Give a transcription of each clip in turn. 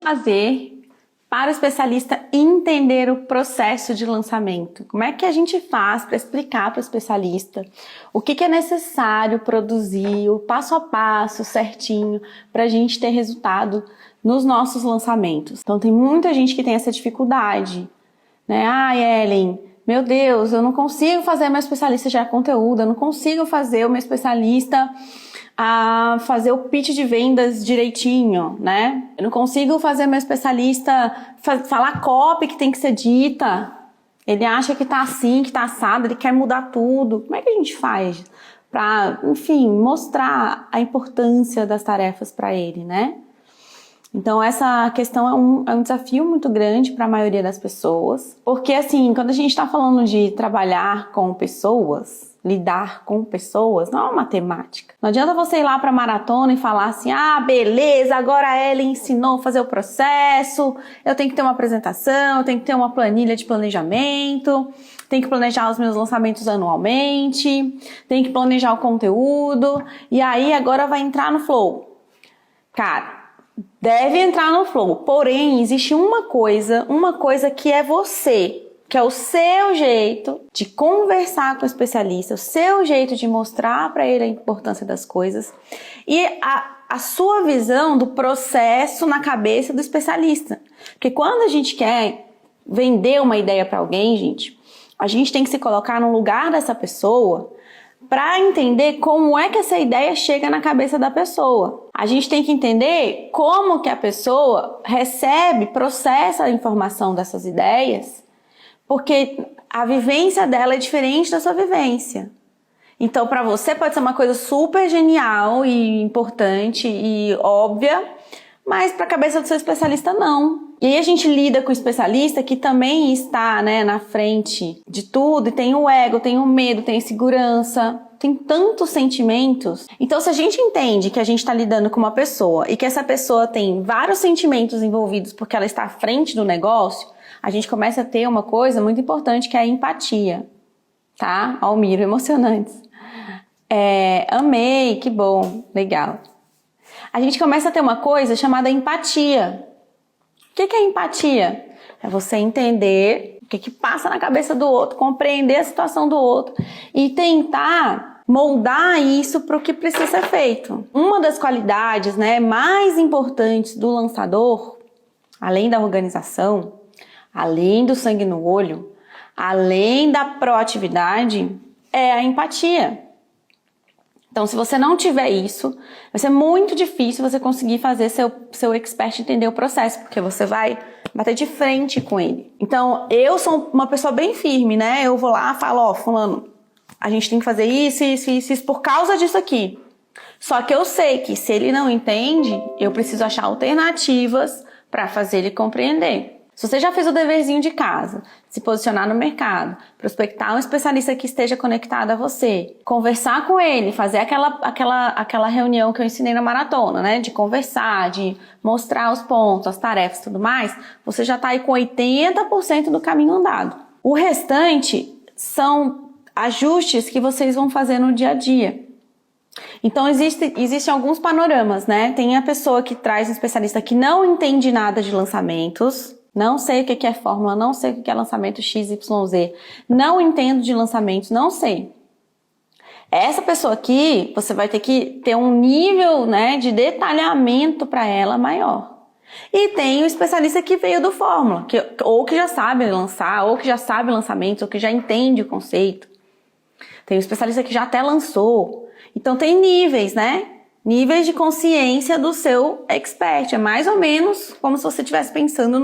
fazer para o especialista entender o processo de lançamento? Como é que a gente faz para explicar para o especialista o que é necessário produzir, o passo a passo certinho para a gente ter resultado nos nossos lançamentos? Então tem muita gente que tem essa dificuldade, né? Ellen, meu Deus, eu não consigo fazer meu especialista gerar conteúdo, eu não consigo fazer o meu especialista a fazer o pitch de vendas direitinho, né? Eu não consigo fazer meu especialista falar copy que tem que ser dita. Ele acha que tá assim, que tá assado, ele quer mudar tudo. Como é que a gente faz para, enfim, mostrar a importância das tarefas para ele, né? Então essa questão é um desafio muito grande para a maioria das pessoas, porque assim, quando a gente está falando de trabalhar com pessoas, lidar com pessoas, não é uma matemática. Não adianta você ir lá para a maratona e falar assim, beleza, agora a Ellen ensinou a fazer o processo, eu tenho que ter uma apresentação, eu tenho que ter uma planilha de planejamento, tenho que planejar os meus lançamentos anualmente, tenho que planejar o conteúdo, e aí agora vai entrar no flow. Cara, deve entrar no flow, porém existe uma coisa que é você, que é o seu jeito de conversar com o especialista, o seu jeito de mostrar para ele a importância das coisas e a sua visão do processo na cabeça do especialista. Porque quando a gente quer vender uma ideia para alguém, gente, a gente tem que se colocar no lugar dessa pessoa para entender como é que essa ideia chega na cabeça da pessoa. A gente tem que entender como que a pessoa recebe, processa a informação dessas ideias, porque a vivência dela é diferente da sua vivência. Então, para você pode ser uma coisa super genial e importante e óbvia, mas para a cabeça do seu especialista não. E aí a gente lida com o especialista que também está, né, na frente de tudo, e tem o ego, tem o medo, tem a insegurança, tem tantos sentimentos. Então se a gente entende que a gente está lidando com uma pessoa e que essa pessoa tem vários sentimentos envolvidos porque ela está à frente do negócio, a gente começa a ter uma coisa muito importante que é a empatia, tá? Almiro, emocionantes. Amei, que bom, legal. A gente começa a ter uma coisa chamada empatia. O que é empatia? É você entender o que passa na cabeça do outro, compreender a situação do outro e tentar moldar isso para o que precisa ser feito. Uma das qualidades, né, mais importantes do lançador, além da organização, além do sangue no olho, além da proatividade, é a empatia. Então, se você não tiver isso, vai ser muito difícil você conseguir fazer seu expert entender o processo, porque você vai bater de frente com ele. Então, eu sou uma pessoa bem firme, né? Eu vou lá e falo, fulano, a gente tem que fazer isso por causa disso aqui. Só que eu sei que se ele não entende, eu preciso achar alternativas para fazer ele compreender. Se você já fez o deverzinho de casa, se posicionar no mercado, prospectar um especialista que esteja conectado a você, conversar com ele, fazer aquela reunião que eu ensinei na maratona, né? De conversar, de mostrar os pontos, as tarefas e tudo mais, você já está aí com 80% do caminho andado. O restante são ajustes que vocês vão fazer no dia a dia. Então existem alguns panoramas, né? Tem a pessoa que traz um especialista que não entende nada de lançamentos, não sei o que é fórmula, não sei o que é lançamento XYZ, não entendo de lançamentos, não sei. Essa pessoa aqui, você vai ter que ter um nível, né, de detalhamento para ela maior. E tem o especialista que veio do fórmula, ou que já sabe lançar, ou que já sabe lançamentos, ou que já entende o conceito. Tem o especialista que já até lançou. Então tem níveis, né? Níveis de consciência do seu expert. É mais ou menos como se você estivesse pensando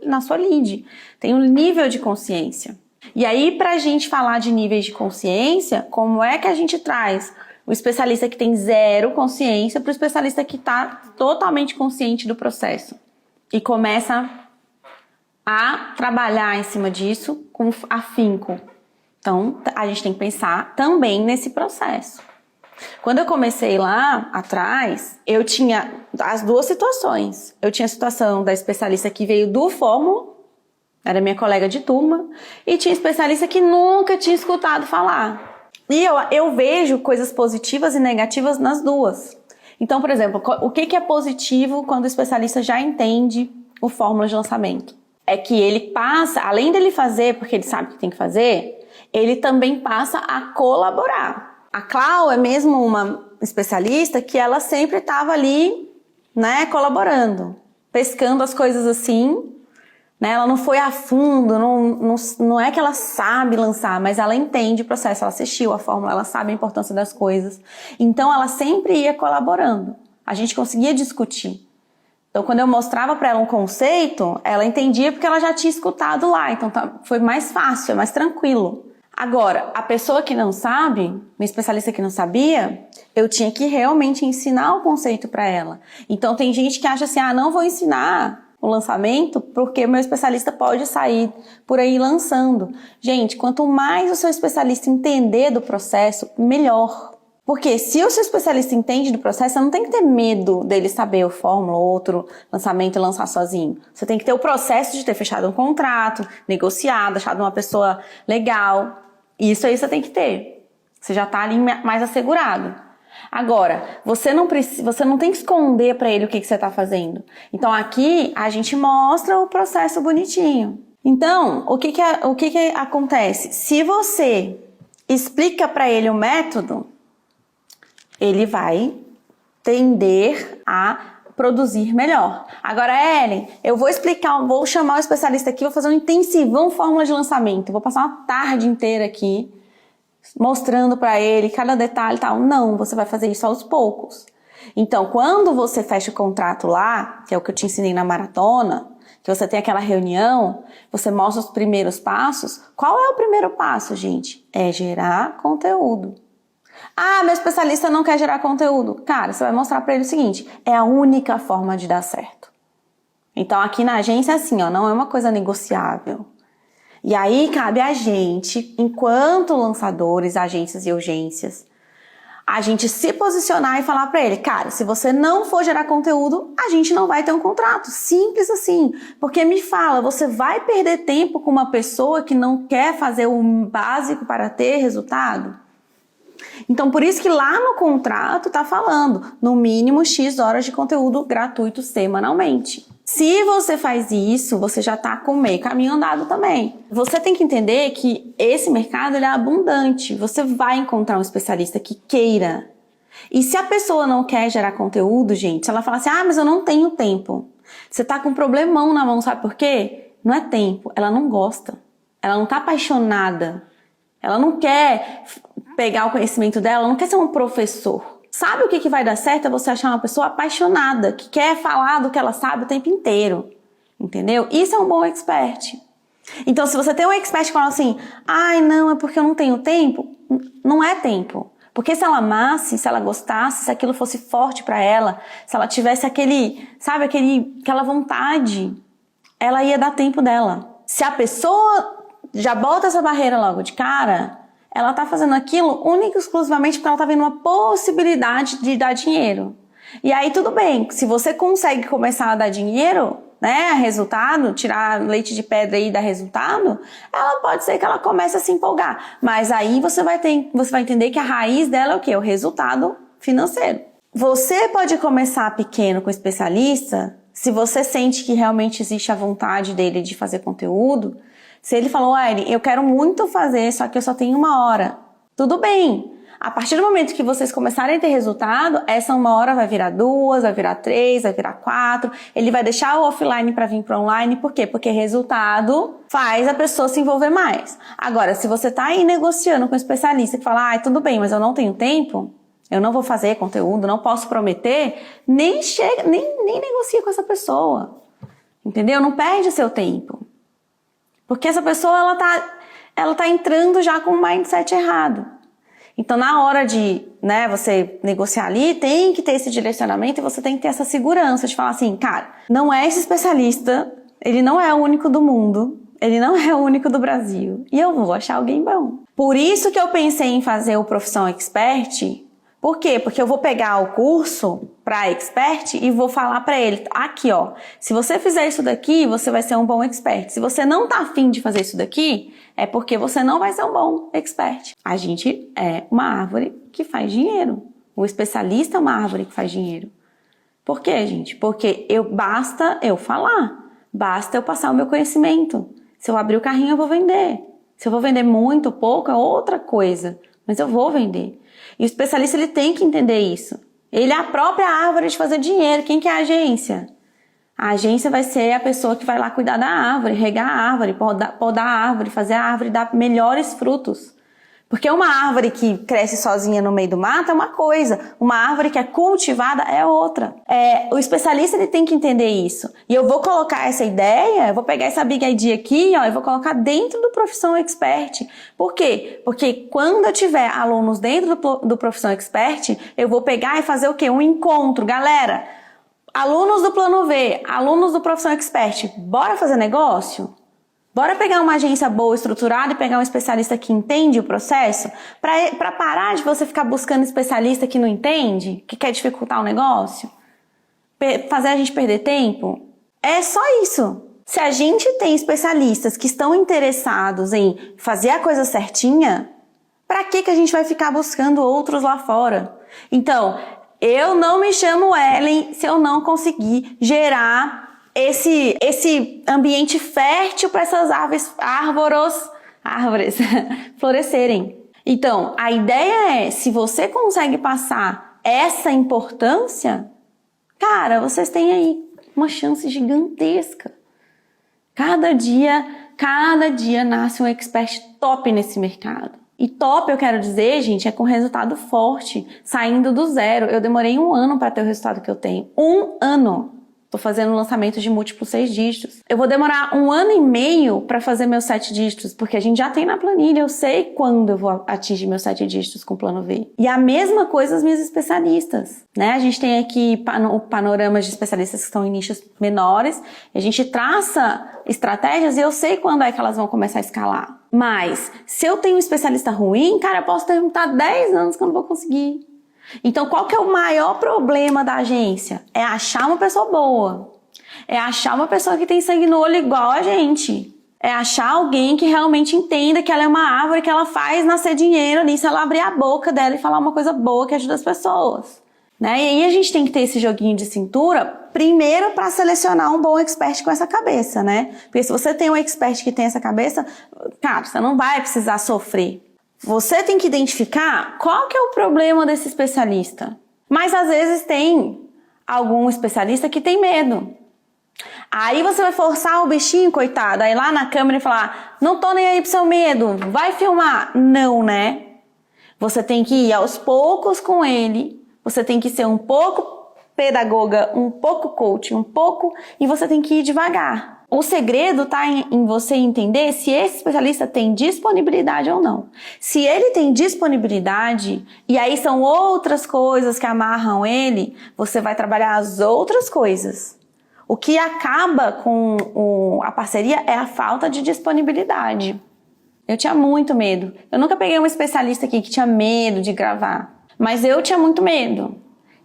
na sua lead. Tem um nível de consciência. E aí, para a gente falar de níveis de consciência, como é que a gente traz o especialista que tem zero consciência para o especialista que está totalmente consciente do processo? E começa a trabalhar em cima disso com afinco. Então, a gente tem que pensar também nesse processo. Quando eu comecei lá atrás, eu tinha as duas situações. Eu tinha a situação da especialista que veio do fórmula, era minha colega de turma, e tinha especialista que nunca tinha escutado falar. E eu vejo coisas positivas e negativas nas duas. Então, por exemplo, o que é positivo quando o especialista já entende o fórmula de lançamento? É que ele passa, além dele fazer, porque ele sabe o que tem que fazer, ele também passa a colaborar. A Clau é mesmo uma especialista que ela sempre estava ali, né, colaborando, pescando as coisas assim, né? Ela não foi a fundo, não é que ela sabe lançar, mas ela entende o processo, ela assistiu a fórmula, ela sabe a importância das coisas. Então ela sempre ia colaborando. A gente conseguia discutir. Então quando eu mostrava para ela um conceito, ela entendia porque ela já tinha escutado lá. Então foi mais fácil, é mais tranquilo. Agora, a pessoa que não sabe, minha especialista que não sabia, eu tinha que realmente ensinar o conceito para ela. Então tem gente que acha assim, não vou ensinar o lançamento porque o meu especialista pode sair por aí lançando. Gente, quanto mais o seu especialista entender do processo, melhor. Porque se o seu especialista entende do processo, você não tem que ter medo dele saber o fórmula, outro lançamento e lançar sozinho. Você tem que ter o processo de ter fechado um contrato, negociado, achado uma pessoa legal. Isso aí você tem que ter. Você já está ali mais assegurado. Agora, você não tem que esconder para ele o que você está fazendo. Então aqui a gente mostra o processo bonitinho. Então, o que acontece? Se você explica para ele o método, ele vai tender a produzir melhor. Agora, Ellen, eu vou chamar o especialista aqui, vou fazer um intensivão fórmula de lançamento. Vou passar uma tarde inteira aqui mostrando para ele cada detalhe e tal. Não, você vai fazer isso aos poucos. Então, quando você fecha o contrato lá, que é o que eu te ensinei na maratona, que você tem aquela reunião, você mostra os primeiros passos. Qual é o primeiro passo, gente? É gerar conteúdo. Meu especialista não quer gerar conteúdo. Cara, você vai mostrar para ele o seguinte, é a única forma de dar certo. Então, aqui na agência é assim, não é uma coisa negociável. E aí cabe a gente, enquanto lançadores, agências e urgências, a gente se posicionar e falar pra ele, cara, se você não for gerar conteúdo, a gente não vai ter um contrato. Simples assim. Porque me fala, você vai perder tempo com uma pessoa que não quer fazer o básico para ter resultado? Então, por isso que lá no contrato tá falando, no mínimo X horas de conteúdo gratuito semanalmente. Se você faz isso, você já tá com meio caminho andado também. Você tem que entender que esse mercado ele é abundante. Você vai encontrar um especialista que queira. E se a pessoa não quer gerar conteúdo, gente, se ela fala assim, mas eu não tenho tempo. Você tá com um problemão na mão, sabe por quê? Não é tempo, ela não gosta. Ela não tá apaixonada. Ela não quer pegar o conhecimento dela, ela não quer ser um professor. Sabe o que vai dar certo? É você achar uma pessoa apaixonada, que quer falar do que ela sabe o tempo inteiro. Entendeu? Isso é um bom expert. Então, se você tem um expert que fala assim, não, é porque eu não tenho tempo, não é tempo. Porque se ela amasse, se ela gostasse, se aquilo fosse forte pra ela, se ela tivesse aquela vontade, ela ia dar tempo dela. Se a pessoa já bota essa barreira logo de cara, ela tá fazendo aquilo única e exclusivamente porque ela tá vendo uma possibilidade de dar dinheiro. E aí tudo bem, se você consegue começar a dar dinheiro, né, resultado, tirar leite de pedra e dar resultado, ela pode ser que ela comece a se empolgar. Mas aí você vai entender que a raiz dela é o quê? O resultado financeiro. Você pode começar pequeno com especialista, se você sente que realmente existe a vontade dele de fazer conteúdo. Se ele falou, eu quero muito fazer, só que eu só tenho 1 hora. Tudo bem. A partir do momento que vocês começarem a ter resultado, essa 1 hora vai virar 2, vai virar 3, vai virar 4. Ele vai deixar o offline para vir para online. Por quê? Porque resultado faz a pessoa se envolver mais. Agora, se você tá aí negociando com um especialista que fala, tudo bem, mas eu não tenho tempo, eu não vou fazer conteúdo, não posso prometer, nem negocia com essa pessoa. Entendeu? Não perde seu tempo. Porque essa pessoa, ela tá entrando já com o mindset errado. Então, na hora de, você negociar ali, tem que ter esse direcionamento e você tem que ter essa segurança de falar assim, cara, não é esse especialista, ele não é o único do mundo, ele não é o único do Brasil, e eu vou achar alguém bom. Por isso que eu pensei em fazer o Profissão Expert. Por quê? Porque eu vou pegar o curso para expert e vou falar para ele, aqui se você fizer isso daqui, você vai ser um bom expert. Se você não tá afim de fazer isso daqui, é porque você não vai ser um bom expert. A gente é uma árvore que faz dinheiro. O especialista é uma árvore que faz dinheiro. Por quê, gente? Porque basta eu falar, basta eu passar o meu conhecimento. Se eu abrir o carrinho, eu vou vender. Se eu vou vender muito, pouco, é outra coisa. Mas eu vou vender. E o especialista, ele tem que entender isso. Ele é a própria árvore de fazer dinheiro. Quem que é a agência? A agência vai ser a pessoa que vai lá cuidar da árvore, regar a árvore, podar a árvore, fazer a árvore dar melhores frutos. Porque uma árvore que cresce sozinha no meio do mato é uma coisa, uma árvore que é cultivada é outra. O especialista, ele tem que entender isso. E eu vou colocar essa ideia, eu vou pegar essa big idea aqui, ó, e vou colocar dentro do Profissão Expert. Por quê? Porque quando eu tiver alunos dentro do Profissão Expert, eu vou pegar e fazer o quê? Um encontro. Galera, alunos do Plano V, alunos do Profissão Expert, bora fazer negócio? Bora pegar uma agência boa, estruturada e pegar um especialista que entende o processo? Para parar de você ficar buscando especialista que não entende, que quer dificultar o negócio? Fazer a gente perder tempo? É só isso. Se a gente tem especialistas que estão interessados em fazer a coisa certinha, para que a gente vai ficar buscando outros lá fora? Então, eu não me chamo Ellen se eu não conseguir gerar esse ambiente fértil para essas árvores florescerem. Então, a ideia é, se você consegue passar essa importância, cara, vocês têm aí uma chance gigantesca. Cada dia nasce um expert top nesse mercado. E top, eu quero dizer, gente, é com resultado forte, saindo do zero. Eu demorei 1 ano para ter o resultado que eu tenho. 1 ano. Tô fazendo lançamento de múltiplos 6 dígitos. Eu vou demorar 1 ano e meio para fazer meus 7 dígitos, porque a gente já tem na planilha, eu sei quando eu vou atingir meus 7 dígitos com o Plano V. E a mesma coisa as minhas especialistas, né? A gente tem aqui panoramas de especialistas que estão em nichos menores, e a gente traça estratégias e eu sei quando é que elas vão começar a escalar. Mas, se eu tenho um especialista ruim, cara, eu posso tentar 10 anos que eu não vou conseguir. Então, qual que é o maior problema da agência? É achar uma pessoa boa. É achar uma pessoa que tem sangue no olho igual a gente. É achar alguém que realmente entenda que ela é uma árvore que ela faz nascer dinheiro ali se ela abrir a boca dela e falar uma coisa boa que ajuda as pessoas. Né? E aí a gente tem que ter esse joguinho de cintura primeiro para selecionar um bom expert com essa cabeça, né? Porque se você tem um expert que tem essa cabeça, cara, você não vai precisar sofrer. Você tem que identificar qual que é o problema desse especialista. Mas às vezes tem algum especialista que tem medo. Aí você vai forçar o bichinho, coitado, aí lá na câmera e falar, não tô nem aí pro seu medo, vai filmar. Não, né? Você tem que ir aos poucos com ele, você tem que ser um pouco pedagoga, um pouco coach, e você tem que ir devagar. O segredo está em você entender se esse especialista tem disponibilidade ou não. Se ele tem disponibilidade, e aí são outras coisas que amarram ele, você vai trabalhar as outras coisas. O que acaba com a parceria é a falta de disponibilidade. Eu tinha muito medo. Eu nunca peguei um especialista aqui que tinha medo de gravar, mas eu tinha muito medo.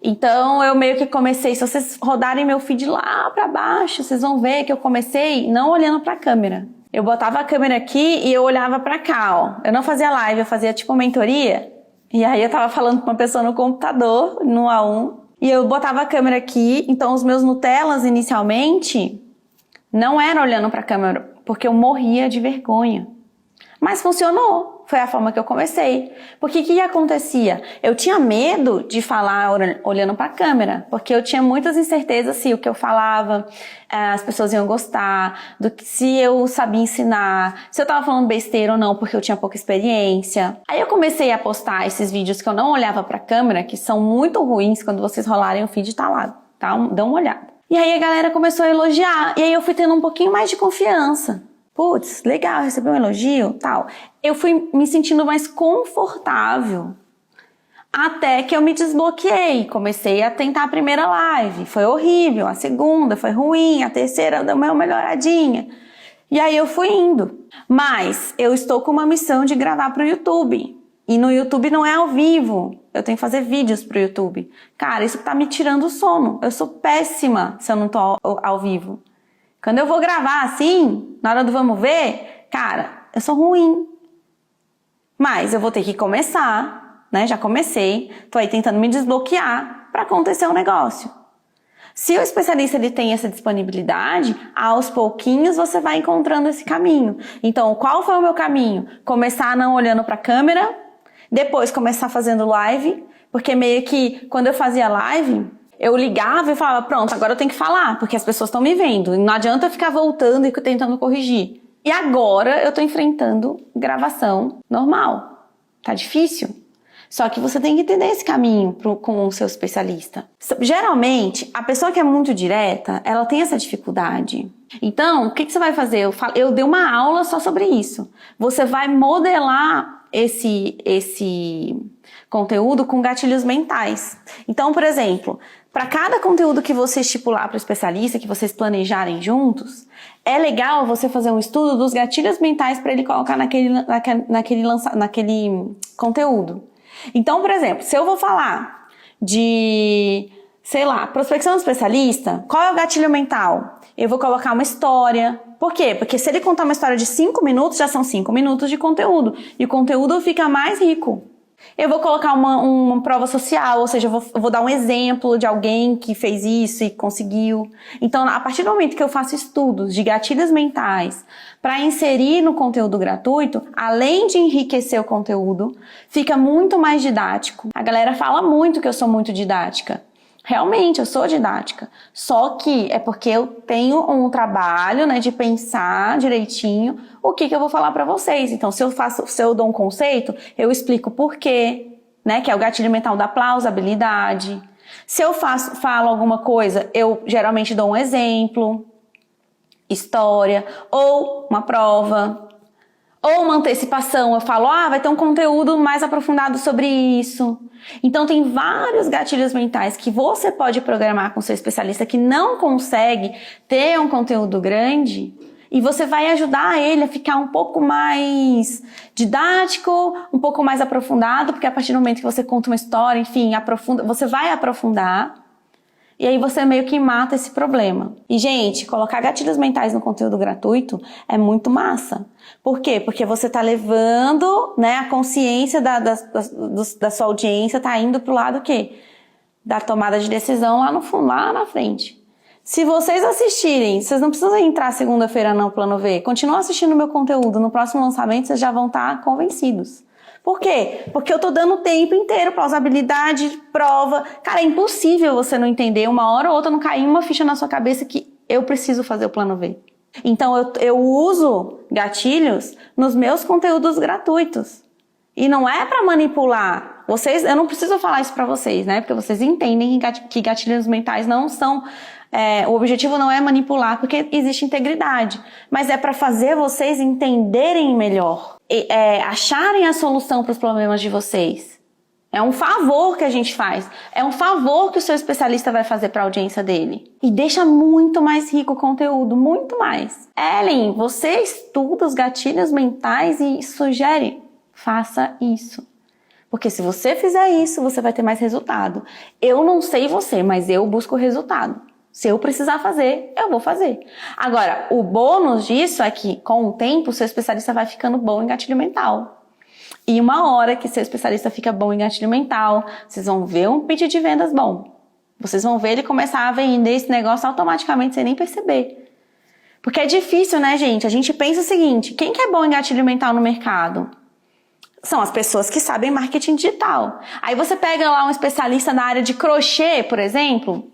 Então, eu meio que comecei, se vocês rodarem meu feed lá pra baixo, vocês vão ver que eu comecei não olhando pra câmera. Eu botava a câmera aqui e eu olhava pra cá, ó. Eu não fazia live, eu fazia tipo mentoria. E aí eu tava falando com uma pessoa no computador, no A1. E eu botava a câmera aqui, então os meus Nutellas inicialmente não eram olhando pra câmera, porque eu morria de vergonha. Mas funcionou. Foi a forma que eu comecei. Porque o que acontecia? Eu tinha medo de falar olhando para a câmera, porque eu tinha muitas incertezas se o que eu falava, as pessoas iam gostar, se eu sabia ensinar, se eu estava falando besteira ou não, porque eu tinha pouca experiência. Aí eu comecei a postar esses vídeos que eu não olhava para a câmera, que são muito ruins, quando vocês rolarem o feed, tá lá, tá? Dá uma olhada. E aí a galera começou a elogiar, e aí eu fui tendo um pouquinho mais de confiança. Putz, legal, recebi um elogio, tal. Eu fui me sentindo mais confortável. Até que eu me desbloqueei. Comecei a tentar a primeira live. Foi horrível. A segunda foi ruim. A terceira deu uma melhoradinha. E aí eu fui indo. Mas eu estou com uma missão de gravar para o YouTube. E no YouTube não é ao vivo. Eu tenho que fazer vídeos pro YouTube. Cara, isso tá me tirando o sono. Eu sou péssima se eu não tô ao vivo. Quando eu vou gravar assim, na hora do vamos ver, cara, eu sou ruim. Mas eu vou ter que começar, né? Já comecei, tô aí tentando me desbloquear para acontecer o negócio. Se o especialista ele tem essa disponibilidade, aos pouquinhos você vai encontrando esse caminho. Então, qual foi o meu caminho? Começar não olhando para a câmera, depois começar fazendo live, porque meio que quando eu fazia live, eu ligava e falava, pronto, agora eu tenho que falar, porque as pessoas estão me vendo. Não adianta eu ficar voltando e tentando corrigir. E agora eu tô enfrentando gravação normal. Tá difícil? Só que você tem que entender esse caminho com o seu especialista. Geralmente, a pessoa que é muito direta, ela tem essa dificuldade. Então, o que você vai fazer? Eu dei uma aula só sobre isso. Você vai modelar esse conteúdo com gatilhos mentais. Então, por exemplo, para cada conteúdo que você estipular para o especialista, que vocês planejarem juntos, é legal você fazer um estudo dos gatilhos mentais para ele colocar naquele conteúdo. Então, por exemplo, se eu vou falar de, sei lá, prospecção do especialista, qual é o gatilho mental? Eu vou colocar uma história. Por quê? Porque se ele contar uma história de 5 minutos, já são 5 minutos de conteúdo. E o conteúdo fica mais rico. Eu vou colocar uma prova social, ou seja, eu vou dar um exemplo de alguém que fez isso e conseguiu. Então, a partir do momento que eu faço estudos de gatilhos mentais para inserir no conteúdo gratuito, além de enriquecer o conteúdo, fica muito mais didático. A galera fala muito que eu sou muito didática. Realmente, eu sou didática. Só que é porque eu tenho um trabalho, né, de pensar direitinho o que eu vou falar para vocês. Então, se eu dou um conceito, eu explico por quê, né, que é o gatilho mental da plausibilidade. Se eu falo alguma coisa, eu geralmente dou um exemplo, história, ou uma prova, ou uma antecipação. Eu falo, vai ter um conteúdo mais aprofundado sobre isso. Então, tem vários gatilhos mentais que você pode programar com seu especialista que não consegue ter um conteúdo grande e você vai ajudar ele a ficar um pouco mais didático, um pouco mais aprofundado, porque a partir do momento que você conta uma história, enfim, você vai aprofundar e aí você meio que mata esse problema. E, gente, colocar gatilhos mentais no conteúdo gratuito é muito massa. Por quê? Porque você tá levando, né, a consciência da sua audiência, tá indo pro lado o quê? Da tomada de decisão lá no fundo, lá na frente. Se vocês assistirem, vocês não precisam entrar segunda-feira no Plano V. Continuam assistindo o meu conteúdo. No próximo lançamento, vocês já vão estar convencidos. Por quê? Porque eu tô dando o tempo inteiro, plausibilidade, prova. Cara, é impossível você não entender, uma hora ou outra não cair uma ficha na sua cabeça que eu preciso fazer o Plano V. Então, eu uso gatilhos nos meus conteúdos gratuitos. E não é para manipular. Eu não preciso falar isso para vocês, né? Porque vocês entendem que gatilhos mentais não são... o objetivo não é manipular, porque existe integridade. Mas é para fazer vocês entenderem melhor. Acharem a solução para os problemas de vocês. É um favor que a gente faz. É um favor que o seu especialista vai fazer para a audiência dele. E deixa muito mais rico o conteúdo, muito mais. Ellen, você estuda os gatilhos mentais e sugere, faça isso. Porque se você fizer isso, você vai ter mais resultado. Eu não sei você, mas eu busco resultado. Se eu precisar fazer, eu vou fazer. Agora, o bônus disso é que, com o tempo, o seu especialista vai ficando bom em gatilho mental. E uma hora que seu especialista fica bom em gatilho mental, vocês vão ver um pitch de vendas bom. Vocês vão ver ele começar a vender esse negócio automaticamente sem nem perceber. Porque é difícil, né, gente? A gente pensa o seguinte, quem que é bom em gatilho mental no mercado? São as pessoas que sabem marketing digital. Aí você pega lá um especialista na área de crochê, por exemplo,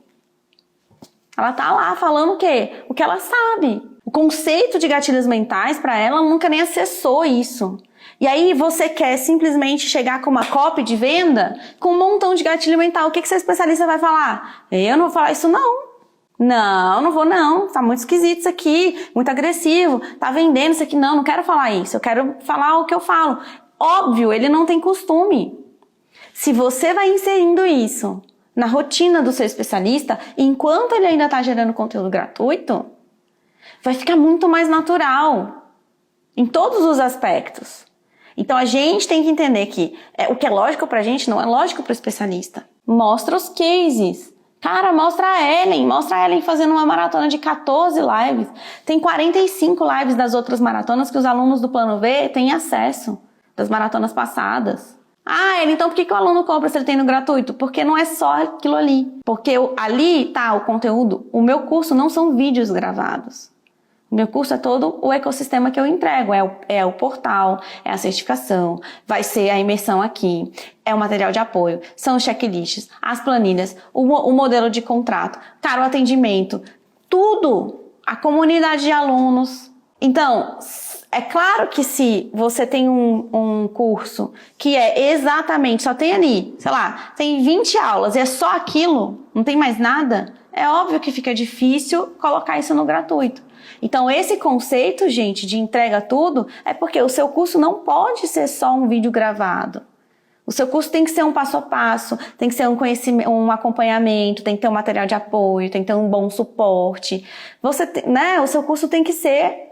ela tá lá falando o quê? O que ela sabe. O conceito de gatilhos mentais, para ela nunca nem acessou isso. E aí você quer simplesmente chegar com uma copy de venda com um montão de gatilho mental. O que seu especialista vai falar? Eu não vou falar isso não. Não vou não. Tá muito esquisito isso aqui, muito agressivo. Tá vendendo isso aqui. Não quero falar isso. Eu quero falar o que eu falo. Óbvio, ele não tem costume. Se você vai inserindo isso na rotina do seu especialista, enquanto ele ainda está gerando conteúdo gratuito, vai ficar muito mais natural em todos os aspectos. Então a gente tem que entender que o que é lógico pra gente não é lógico pro especialista. Mostra os cases. Cara, mostra a Ellen fazendo uma maratona de 14 lives. Tem 45 lives das outras maratonas que os alunos do Plano V têm acesso, das maratonas passadas. Ah, então por que o aluno compra se ele tem no gratuito? Porque não é só aquilo ali. Porque ali tá o conteúdo. O meu curso não são vídeos gravados. O meu curso é todo o ecossistema que eu entrego. É o portal, é a certificação, vai ser a imersão aqui, é o material de apoio, são os checklists, as planilhas, o modelo de contrato, cara, o atendimento, tudo, a comunidade de alunos. Então, é claro que se você tem um curso que é exatamente, só tem ali, sei lá, tem 20 aulas e é só aquilo, não tem mais nada, é óbvio que fica difícil colocar isso no gratuito. Então, esse conceito, gente, de entrega tudo, é porque o seu curso não pode ser só um vídeo gravado. O seu curso tem que ser um passo a passo, tem que ser um conhecimento, um acompanhamento, tem que ter um material de apoio, tem que ter um bom suporte. O seu curso tem que ser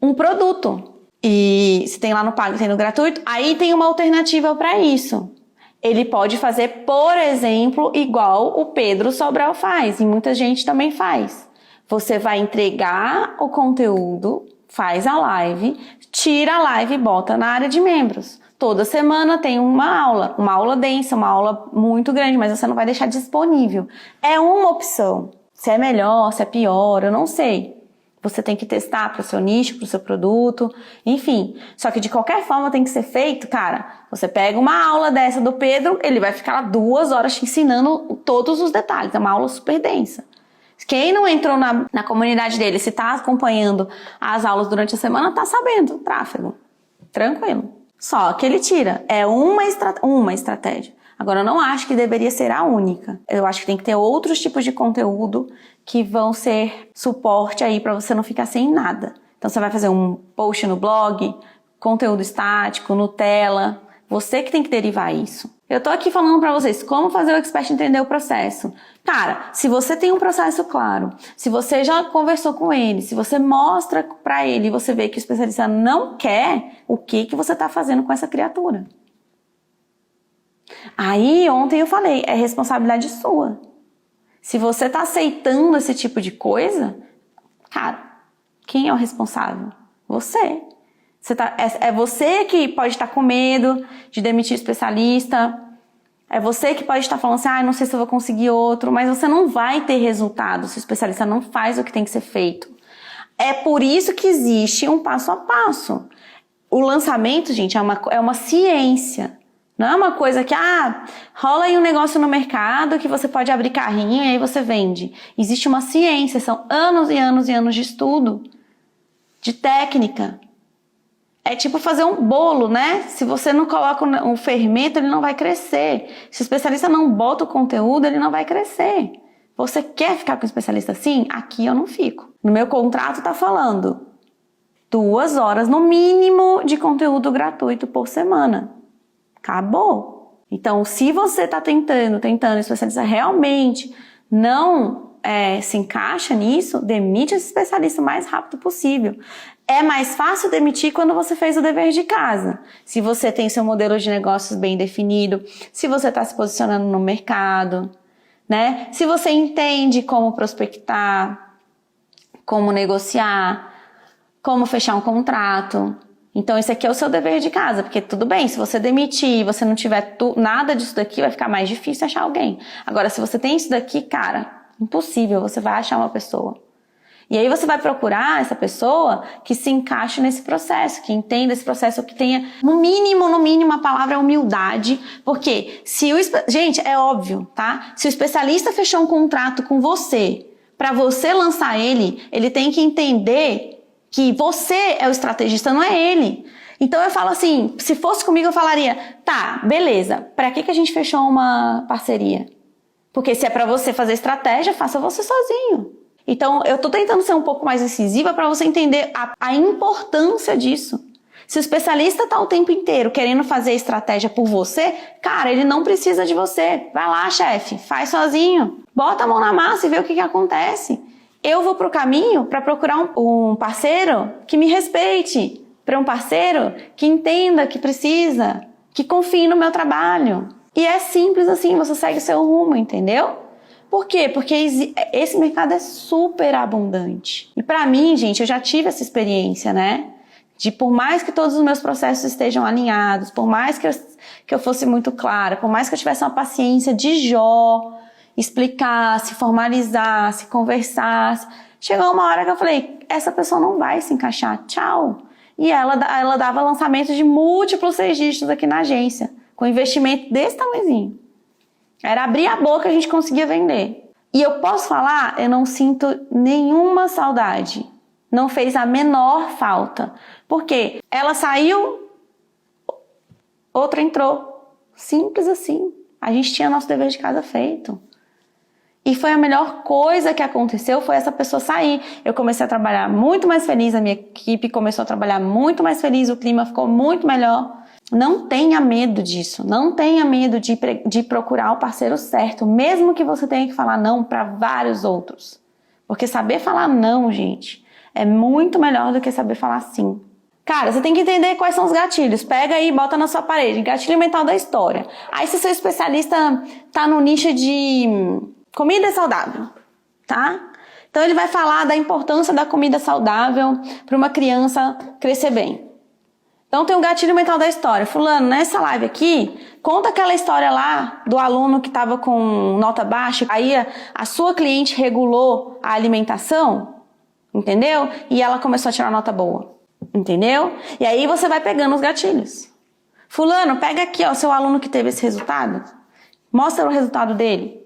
um produto. E se tem lá no pago, tem no gratuito, aí tem uma alternativa para isso. Ele pode fazer, por exemplo, igual o Pedro Sobral faz, e muita gente também faz. Você vai entregar o conteúdo, faz a live, tira a live e bota na área de membros. Toda semana tem uma aula densa, uma aula muito grande, mas você não vai deixar disponível. É uma opção. Se é melhor, se é pior, eu não sei. Você tem que testar para o seu nicho, para o seu produto, enfim. Só que de qualquer forma tem que ser feito, cara. Você pega uma aula dessa do Pedro, ele vai ficar lá 2 horas te ensinando todos os detalhes. É uma aula super densa. Quem não entrou na comunidade dele, se está acompanhando as aulas durante a semana, está sabendo tráfego. Tranquilo. Só que ele tira. É uma estratégia. Agora, eu não acho que deveria ser a única. Eu acho que tem que ter outros tipos de conteúdo que vão ser suporte aí para você não ficar sem nada. Então, você vai fazer um post no blog, conteúdo estático, Nutella. Você que tem que derivar isso. Eu tô aqui falando pra vocês como fazer o expert entender o processo. Cara, se você tem um processo claro, se você já conversou com ele, se você mostra pra ele e você vê que o especialista não quer, o que você tá fazendo com essa criatura? Aí, ontem eu falei, é responsabilidade sua. Se você tá aceitando esse tipo de coisa, cara, quem é o responsável? Você. É você que pode estar com medo de demitir o especialista. É você que pode estar falando assim, não sei se eu vou conseguir outro. Mas você não vai ter resultado se o especialista não faz o que tem que ser feito. É por isso que existe um passo a passo. O lançamento, gente, é uma ciência. Não é uma coisa que, rola aí um negócio no mercado que você pode abrir carrinho e aí você vende. Existe uma ciência, são anos e anos e anos de estudo, de técnica. É tipo fazer um bolo, né? Se você não coloca um fermento, ele não vai crescer. Se o especialista não bota o conteúdo, ele não vai crescer. Você quer ficar com o especialista assim? Aqui eu não fico. No meu contrato tá falando 2 horas no mínimo de conteúdo gratuito por semana. Acabou. Então, se você tá tentando, o especialista realmente não se encaixa nisso, demite esse especialista o mais rápido possível. É mais fácil demitir quando você fez o dever de casa. Se você tem seu modelo de negócios bem definido, se você está se posicionando no mercado, né? Se você entende como prospectar, como negociar, como fechar um contrato. Então, esse aqui é o seu dever de casa, porque tudo bem, se você demitir e você não tiver nada disso daqui, vai ficar mais difícil achar alguém. Agora, se você tem isso daqui, cara, impossível, você vai achar uma pessoa. E aí você vai procurar essa pessoa que se encaixe nesse processo, que entenda esse processo, que tenha, no mínimo, a palavra humildade. Porque gente, é óbvio, tá? Se o especialista fechou um contrato com você, para você lançar ele tem que entender que você é o estrategista, não é ele. Então eu falo assim, se fosse comigo eu falaria, tá, beleza, para que a gente fechou uma parceria? Porque se é para você fazer estratégia, faça você sozinho. Então, eu tô tentando ser um pouco mais incisiva para você entender a importância disso. Se o especialista tá o tempo inteiro querendo fazer estratégia por você, cara, ele não precisa de você. Vai lá, chefe, faz sozinho. Bota a mão na massa e vê o que acontece. Eu vou pro caminho para procurar um parceiro que me respeite, para um parceiro que entenda que precisa, que confie no meu trabalho. E é simples assim, você segue o seu rumo, entendeu? Por quê? Porque esse mercado é super abundante. E pra mim, gente, eu já tive essa experiência, né? De por mais que todos os meus processos estejam alinhados, por mais que eu fosse muito clara, por mais que eu tivesse uma paciência de Jó, explicasse, formalizasse, conversasse, chegou uma hora que eu falei, essa pessoa não vai se encaixar, tchau. E ela dava lançamento de múltiplos 6 dígitos aqui na agência, com investimento desse tamanhozinho. Era abrir a boca, a gente conseguia vender. E eu posso falar, eu não sinto nenhuma saudade. Não fez a menor falta. Porque ela saiu, outra entrou. Simples assim. A gente tinha nosso dever de casa feito. E foi a melhor coisa que aconteceu, foi essa pessoa sair. Eu comecei a trabalhar muito mais feliz, a minha equipe começou a trabalhar muito mais feliz, o clima ficou muito melhor. Não tenha medo disso, não tenha medo de procurar o parceiro certo, mesmo que você tenha que falar não para vários outros. Porque saber falar não, gente, é muito melhor do que saber falar sim. Cara, você tem que entender quais são os gatilhos. Pega aí e bota na sua parede, gatilho mental da história. Aí se seu especialista tá no nicho de comida saudável, tá? Então ele vai falar da importância da comida saudável para uma criança crescer bem. Então tem o gatilho mental da história. Fulano, nessa live aqui, conta aquela história lá do aluno que estava com nota baixa, aí a sua cliente regulou a alimentação, entendeu? E ela começou a tirar nota boa, entendeu? E aí você vai pegando os gatilhos. Fulano, pega aqui, ó, seu aluno que teve esse resultado, mostra o resultado dele.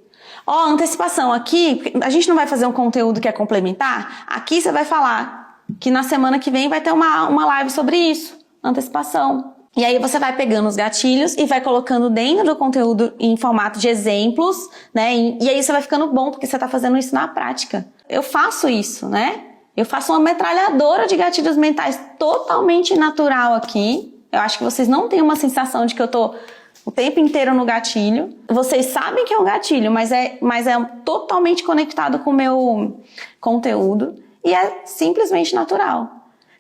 Ó, antecipação, aqui, a gente não vai fazer um conteúdo que é complementar, aqui você vai falar que na semana que vem vai ter uma live sobre isso. Antecipação. E aí você vai pegando os gatilhos e vai colocando dentro do conteúdo em formato de exemplos, né? E aí você vai ficando bom, porque você tá fazendo isso na prática. Eu faço isso, né? Eu faço uma metralhadora de gatilhos mentais totalmente natural aqui. Eu acho que vocês não têm uma sensação de que eu tô o tempo inteiro no gatilho. Vocês sabem que é um gatilho, mas é totalmente conectado com o meu conteúdo. E é simplesmente natural.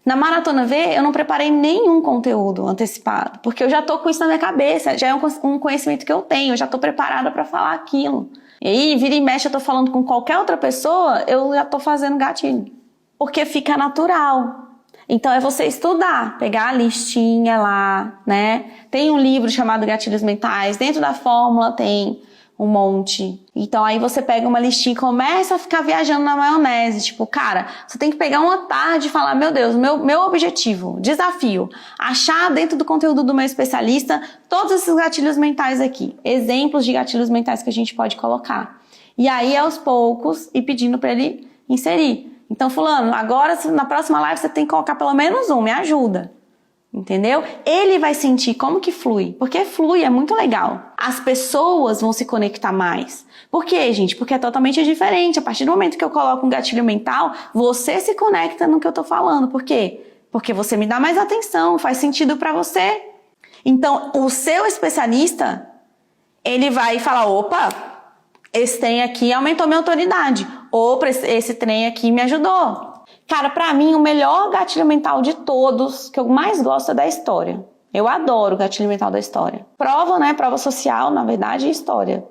Na Maratona V, eu não preparei nenhum conteúdo antecipado, porque eu já tô com isso na minha cabeça, já é um conhecimento que eu tenho, eu já tô preparada para falar aquilo. E aí, vira e mexe, eu tô falando com qualquer outra pessoa, eu já tô fazendo gatilho. Porque fica natural. Então é você estudar, pegar a listinha lá, né? Tem um livro chamado Gatilhos Mentais, dentro da fórmula tem um monte. Então aí você pega uma listinha e começa a ficar viajando na maionese. Tipo, cara, você tem que pegar uma tarde e falar, meu Deus, meu objetivo, desafio, achar dentro do conteúdo do meu especialista todos esses gatilhos mentais aqui. Exemplos de gatilhos mentais que a gente pode colocar. E aí, aos poucos, ir pedindo para ele inserir. Então, fulano, agora na próxima live você tem que colocar pelo menos um, me ajuda. Entendeu? Ele vai sentir como que flui. Porque flui, é muito legal. As pessoas vão se conectar mais. Por quê, gente? Porque é totalmente diferente. A partir do momento que eu coloco um gatilho mental, você se conecta no que eu tô falando. Por quê? Porque você me dá mais atenção, faz sentido pra você. Então, o seu especialista, ele vai falar, opa, esse trem aqui aumentou minha autoridade. Opa, esse trem aqui me ajudou. Cara, pra mim, o melhor gatilho mental de todos, que eu mais gosto, é da história. Eu adoro o gatilho mental da história. Prova, né? Prova social, na verdade, e história.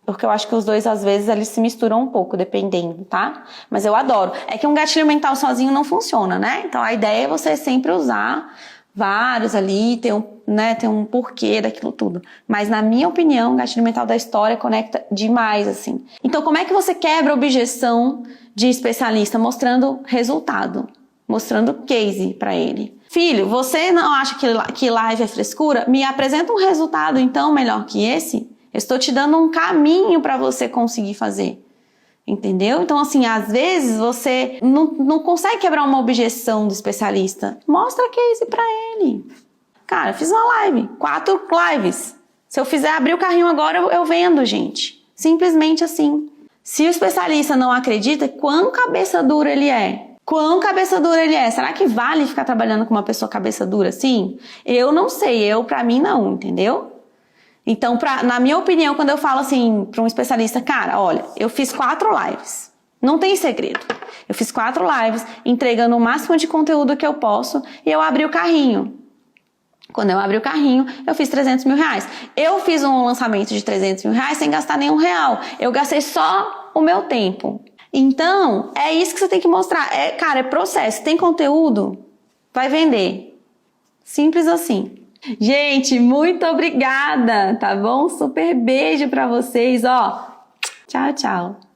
Porque eu acho que os dois, às vezes, eles se misturam um pouco, dependendo, tá? Mas eu adoro. É que um gatilho mental sozinho não funciona, né? Então, a ideia é você sempre usar vários ali, ter um porquê daquilo tudo. Mas, na minha opinião, o gatilho mental da história conecta demais, assim. Então, como é que você quebra a objeção de especialista? Mostrando resultado, mostrando case para ele. Filho, você não acha que live é frescura? Me apresenta um resultado, então, melhor que esse? Eu estou te dando um caminho para você conseguir fazer. Entendeu? Então, assim, às vezes você não consegue quebrar uma objeção do especialista. Mostra case para ele. Cara, fiz uma live, 4 lives. Se eu fizer abrir o carrinho agora, eu vendo, gente. Simplesmente assim. Se o especialista não acredita, quão cabeça dura ele é? Quão cabeça dura ele é? Será que vale ficar trabalhando com uma pessoa cabeça dura assim? Eu não sei, pra mim não, entendeu? Então, na minha opinião, quando eu falo assim para um especialista, cara, olha, eu fiz 4 lives, não tem segredo. Eu fiz 4 lives, entregando o máximo de conteúdo que eu posso, e eu abri o carrinho. Quando eu abri o carrinho, eu fiz 300 mil reais. Eu fiz um lançamento de 300 mil reais sem gastar nenhum real. Eu gastei só o meu tempo. Então, é isso que você tem que mostrar. Cara, é processo. Tem conteúdo? vai vender. Simples assim. Gente, muito obrigada, tá bom? Super beijo pra vocês, ó. Tchau, tchau.